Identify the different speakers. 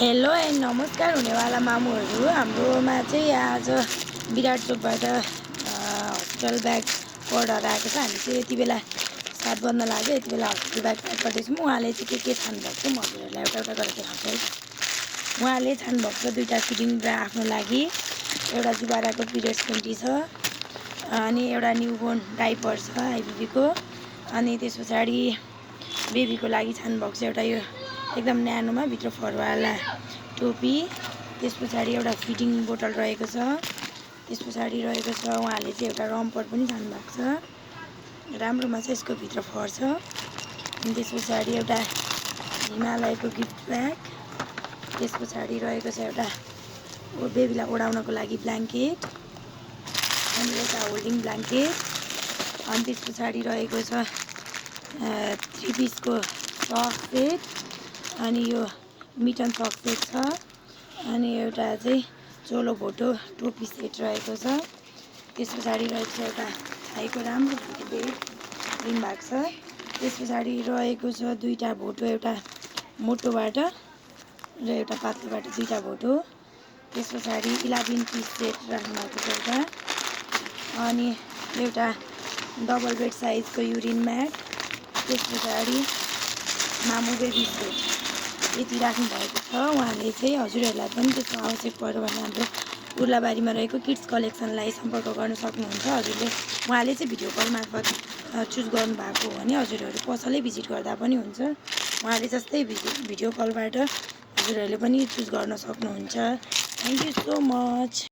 Speaker 1: Hello and नमस्कार हुनेवाला मामुहरू हाम्रोमा चाहिँ आज विराट चोकबाट हस्पिटल ब्याग अर्डर आएको छ। हामी चाहिँ यति बेला 7 बज्न लाग्यो, यति बेला हस्पिटल ब्याग प्याक गर्दैछौँ। उहाँले चाहिँ के छान्नुभएको छ म हजुरहरूलाई एउटा एउटा गरेर देखाउँछु है। उहाँले छान्नुभएको छ 2टा फिडिङ ब्रा आफ्नो लागि, एउटा जुबाराको पिरियड्स पेन्टी छ, अनि एउटा न्युबोर्न डाइपर छ आइबिबीको, अनि त्यस पछाडि बेबीको लागि छान्नुभएको छ एउटा यो एकदम न्यानोमा भित्र फरवाला टोपी। त्यस पछाडि एउटा फिडिङ बोतल रहेको छ। त्यस पछाडि रहेको छ उहाँले चाहिँ एउटा रम्पर पनि छान्नुभएको छ, राम्रोमा छ, यसको भित्र फर छ। अनि त्यस पछाडि एउटा हिमालयको गिफ्ट ब्याग। त्यस पछाडि रहेको छ एउटा बेबीलाई ओढाउनको लागि ब्ल्याङ्केट, अनि एउटा होल्डिङ ब्ल्याङ्केट। अनि त्यस पछाडि रहेको छ 3 पिसको सक्स सेट, अनि यो मिटन सक्स सेट छ, अनि एउटा चाहिँ चोलो भोटो टोपी सेट रहेको छ। त्यस पछाडि रहेको छ एउटा थाईको राम्रो खालको बेग दिनुभएको छ। त्यस पछाडि रहेको छ 2टा भोटो, एउटा मोटोबाट र एउटा पातलोबाट 2टा भोटो। त्यस पछाडि 11 पिस सेट राख्नुभएको छ एउटा, अनि एउटा डबल बेड साइजको युरिन म्याट। त्यस पछाडि मामु बेबी सेट यति राख्नुभएको छ। उहाँले चाहिँ हजुरहरूलाई पनि त्यस्तो आवश्यक पर्यो भने हाम्रो उर्लाबारीमा रहेको किड्स कलेक्सनलाई सम्पर्क गर्न सक्नुहुन्छ। हजुरले उहाँले चाहिँ भिडियो कल मार्फत चुज गर्नुभएको हो भने हजुरहरू पसलै भिजिट गर्दा पनि हुन्छ। उहाँले जस्तै भिडियो कलबाट हजुरहरूले पनि चुज गर्न सक्नुहुन्छ। Thank you so much.